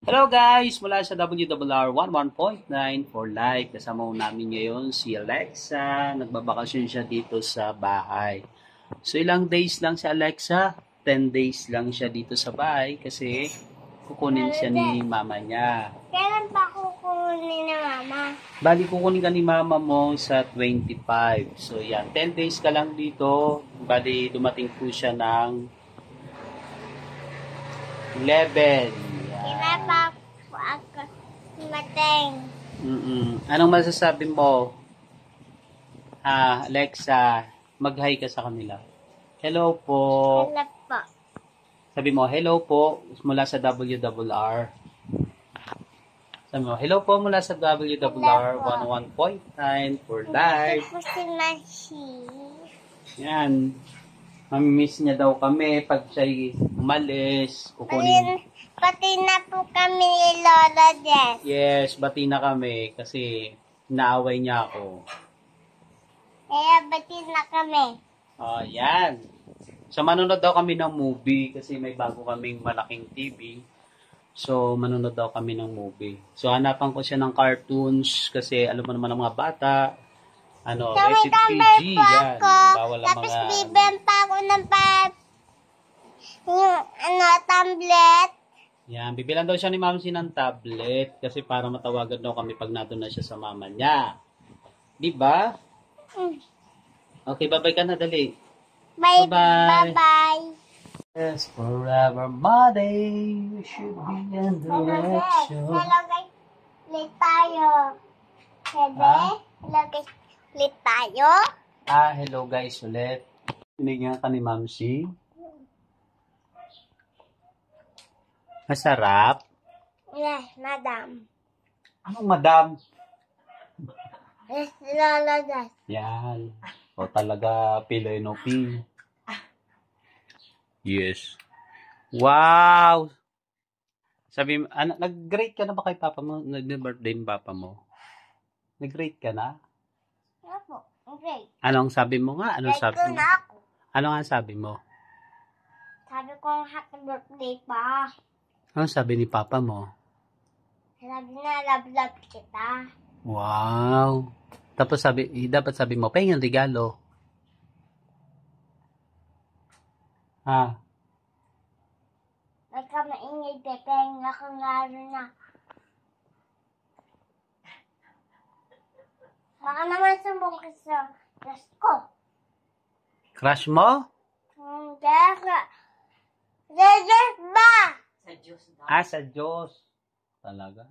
Hello guys! Mula sa WRR 11.9 for life. Kasama namin ngayon si Alexa. Nagbabakasyon siya dito sa bahay. So ilang days lang si Alexa? 10 days lang siya dito sa bahay kasi kukunin siya ni mama niya. Kailan pa kukunin ni mama? Bali kukunin ka ni mama mo sa 25. So yan, 10 days ka lang dito. Bali dumating po siya ng 11. Kailan pa ako dumating? Anong masasabi mo? Alexa, mag-hi ka sa kanila. Hello po. Kailan po? Sabi mo, hello po mula sa WRR. Sabi mo, hello po mula sa WRR 11.9 for life. Gusto ko si Mashi. Yan. Mamimiss niya daw kami pag siya'y umalis. Pati na po kami ni Lola Jess. Yes, bati na kami kasi naaway niya ako. Kaya bati na kami. Yan. So, manonood daw kami ng movie kasi may bago kaming malaking TV. So, manonood daw kami ng movie. So, hanapan ko siya ng cartoons kasi alam mo naman ng mga bata. Rated PG. Yan. Bawal ang Tapos mga... bibigyan pa ako ng tablet. Yan. Bibilan daw siya ni Mamsi ng tablet kasi para matawagan daw kami pag nato na siya sa mama niya. Diba? Okay, bye-bye ka na. Dali. Bye-bye. Yes, forever Monday, we should be in direction. Hello guys, ulit tayo. Hello guys, ulit tayo. Hello guys ulit. Binigyan ka ni Mamsi. Masarap? Yes, madam. Anong madam? Yes, Lola Jess. Yan. O talaga, Pinoy no P. Yes. Wow! Sabi, nag-grade ka na ba kay papa mo? Nag-birthday ng papa mo? Nag-grade ka na? Opo, okay. Anong sabi mo nga? Anong sabi mo? na ako. Ano nga sabi mo? Sabi ko, happy birthday pa. Anong sabi ni papa mo? Sabi na, love kita. Wow! Tapos dapat sabi mo, pahingin regalo. Huwag ka maingay, pepenga ka nga rin na. Baka naman sumbong ka sa dress ko. Crush mo? Hindi ka. Diyos ba? Sa Diyos daw. Sa Diyos. Talaga?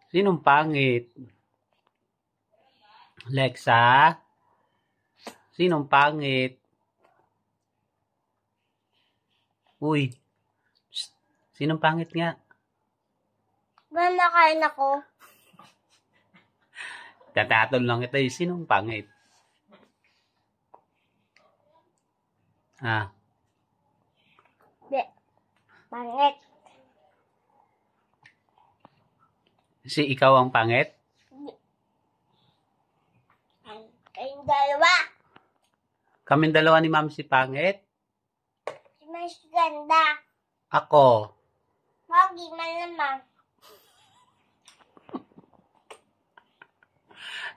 Sinong pangit? Alexa? Sinong pangit? Uy. Psst. Sinong pangit nga? Ba nakain ako? Tatatol lang ito eh. Sinong pangit? Hindi. Pangit. Si ikaw ang pangit? Kayong dalawa. Kaming dalawa ni Ma'am si pangit? Si Mas ganda. Ako. Pogi man naman.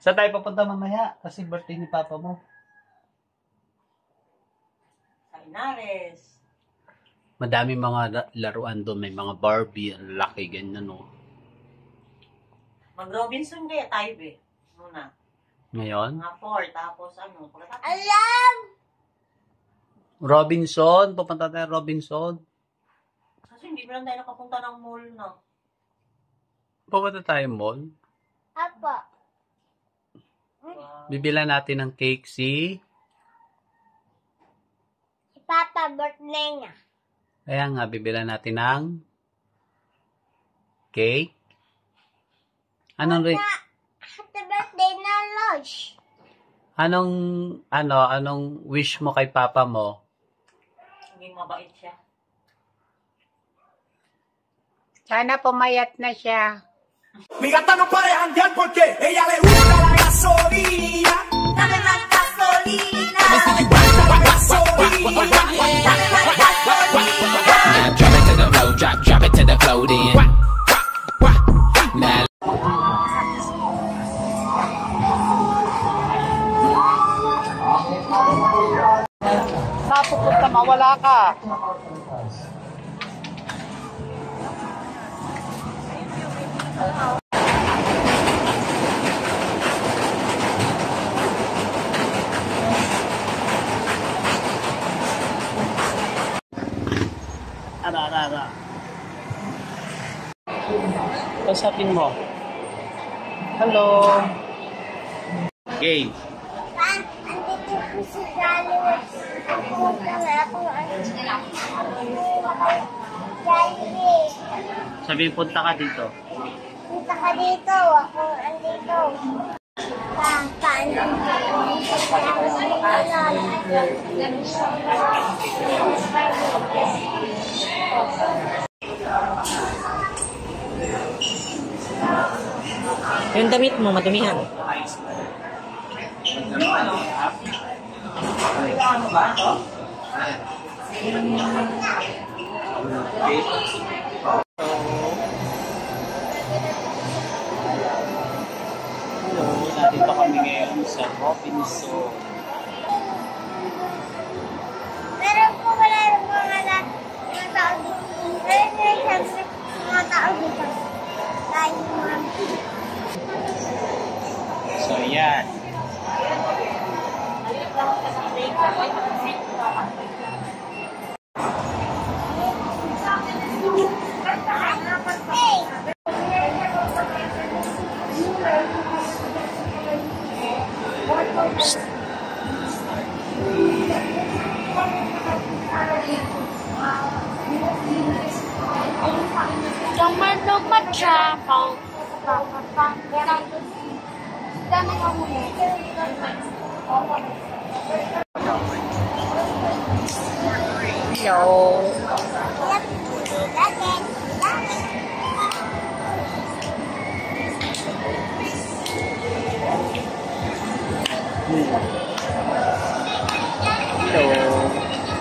Saan tayo papunta mamaya? Kasi birthday ni Papa mo. Sa Inares. Madami mga laruan doon. May mga Barbie. Ang laki, ganyan, no? Mag-Robinson kaya tayo, be. Muna. Ngayon? Mga 4, tapos ano. Alam! Robinson? Pupunta tayo Robinson? Kasi hindi mo lang tayo nakapunta ng mall, no? Pupunta tayo mall? Apo. Wow. Bibilan natin ng cake si Papa, birthday niya. Kaya nga, bibilan natin ng cake. Anong Happy birthday na, Lodge. Anong wish mo kay Papa mo? Hindi mabait siya. Sana pumayat na siya. Mi gata no para de janguear porque ella le gusta la gasolina. Dame más gasolina. La gasolina. Napupunta, mawala ka. Ara. Pasapin mo. Hello. Game. Pa, andito po si Jollibee. Punta na ako. Jollibee. Sabihin, punta ka dito. Punta ka dito. Ako andito. Pa, Yung damit mo, madumihan. Hello, nandito kami ngayon sa Robinson. meron po wala ng mga tao dito. Meron siyempre mga tao dito. Tayo mga So, yan. Tumalog matrapang. Dami ka muna. Hello. Hello.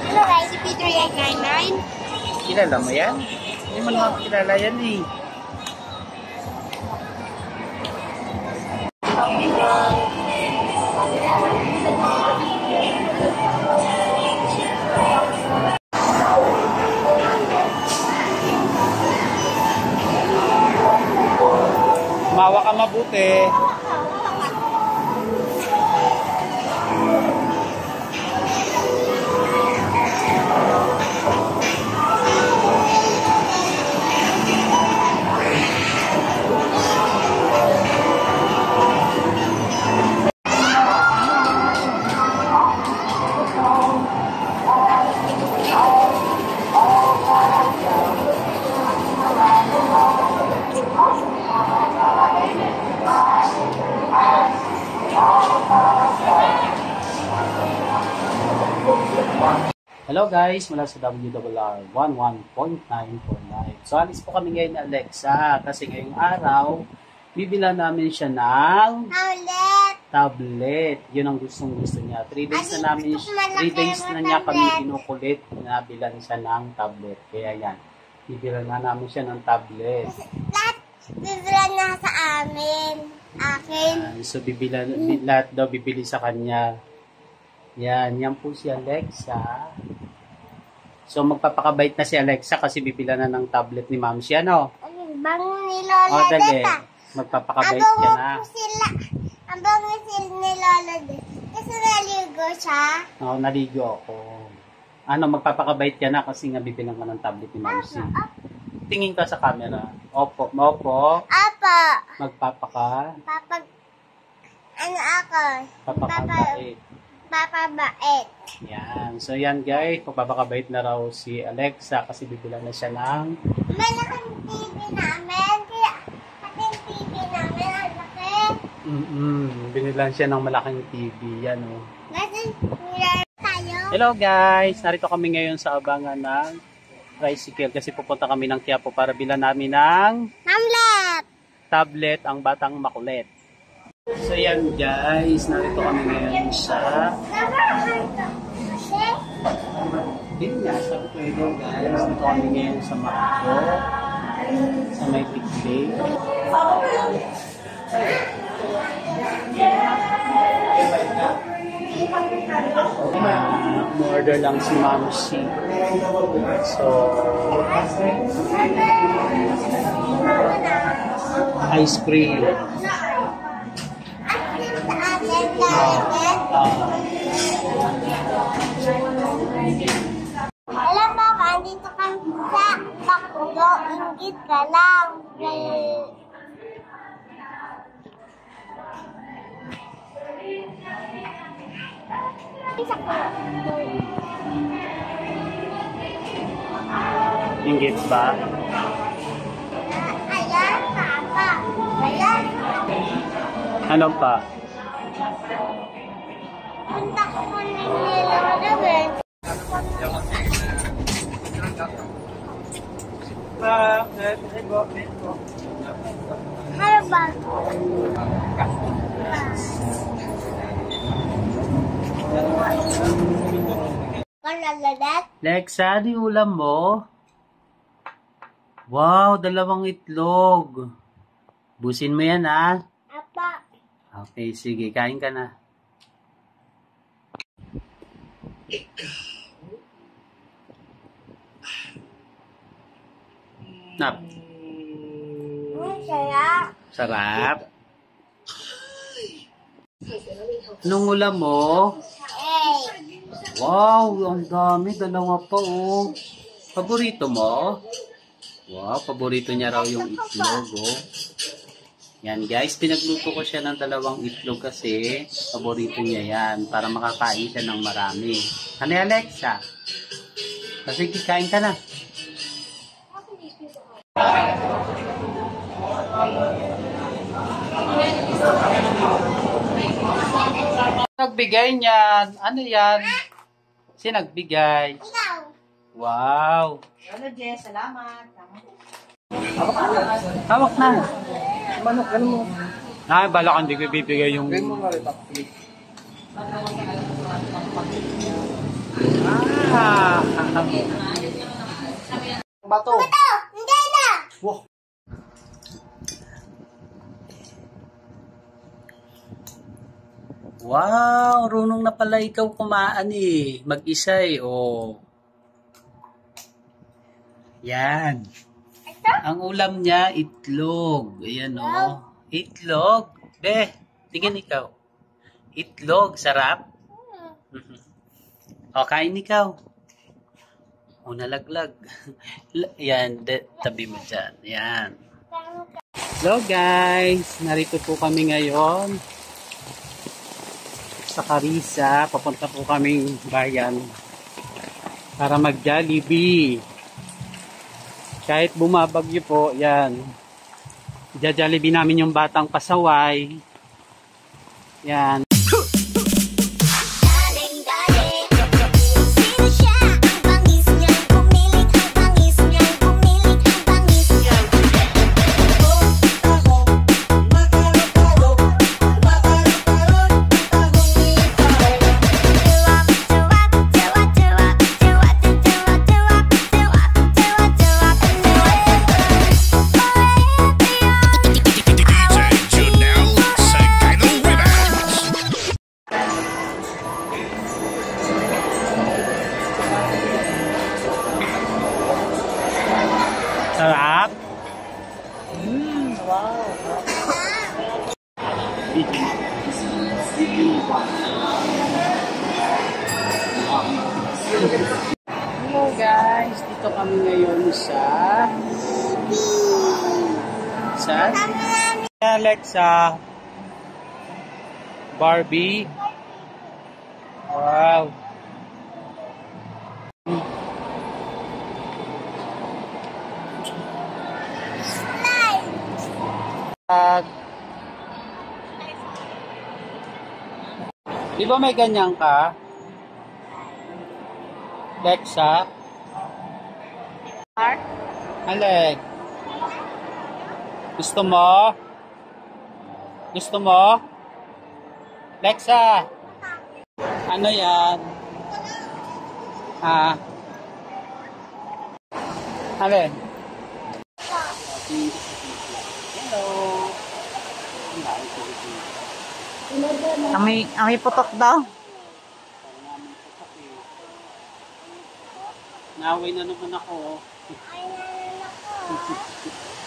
Hello guys, CP3899. Kilala mo yan? Hindi mo naman kilala yan eh. Mawa ka mabuti. Hello guys, mula sa WRR 11.9 for life. So alis po kami ngayon ni Alexa kasi ngayong araw, bibila namin siya ng tablet. Yun ang gustong gusto niya. 3 days na niya kami inukulit na bilan siya ng tablet. Kaya yan, bibila na namin siya ng tablet. Lahat bibila na sa amin. Akin. So lahat daw bibili sa kanya. Yan po si Alexa. So magpapakabait na si Alexa kasi bibila na ng tablet ni Ma'am siya, no? Bang ni Lola O, dali. dito. Magpapakabait ka na. Ang bango sila ni Lola dito. Kasi naligo siya. Oo, naligo ako. Ano, magpapakabait ka na kasi nga bibilang ka ng tablet ni Ma'am si. Tingin ka sa camera. Opo. Apa. Magpapaka. Ano ako? Papakabait. Papabait. Yan. So yan guys, magpapakabait na raw si Alexa kasi bibilang na siya ng Malaking TV namin. Kaya ating TV namin ang laki. binilan siya ng malaking TV. Yan o. Kasi nilalaro tayo. Hello guys! Narito kami ngayon sa abangan ng tricycle kasi pupunta kami ng Quiapo para bilan namin ng Hamlet! tablet ang batang makulit. So yan guys, narito kami ngayon sa Kasi din nga sa Puedo guys. Narito kami ngayon sa Macdo sa may Tikli. Nag-order lang si Mamsi. So, ice cream. Alam mo, andito ka sa Bakdo, inggit ka lang. Inggit ba? Ayan, papa. Ayan. Ano pa? Punta ko po ng yellow ribbon. Harbag. Kalaladat? Lexa, di ulam mo? Wow, 2 itlog. Busin mo yan, ha? Apa. Okay, sige. Kain ka na. Nap. Sarap. Sarap. Anong ulam mo? Hey. Wow, ang dami. 2 pa, oh. Paborito mo? Wow, paborito niya raw yung itlog, oh. Yan, guys. Pinagluto ko siya ng 2 itlog kasi paborito niya yan para makakain siya ng marami. Ano yan, Alexa? Kasi kikain ka na. Nagbigay niyan. Ano yan? Si nagbigay. Ikaw. Wow. Ano, Jess? Salamat. Hawak na. Ano mo? Ay, bala ka hindi ko bibigay yung... Ah! Bato. Ito, hindi na. Wow. Wow, runong na pala ikaw kumaan eh. Mag-isa eh, oh. Yan. Ito? Ang ulam niya, itlog. Ayan, oh. Itlog. Be, tingin ikaw. Itlog, sarap. O, kain ikaw. O, nalaglag. Yan, tabi mo dyan. Yan. Hello guys, narito po kami ngayon sa Carissa. Papunta po kaming bayan para mag-Jollibee. Kahit bumabagyo po, yan. I-Jollibee namin yung batang pasaway. Yan. Sarap. Wow. Hello guys, dito kami ngayon sa Alexa Barbie. Wow. Di ba may ganyan ka? Lexa? Alec? Gusto mo? Gusto mo? Lexa? Ano yan? Ha? Alec? Hello? Amoy putok daw. Naway na naman ako. Ay, nanan ako.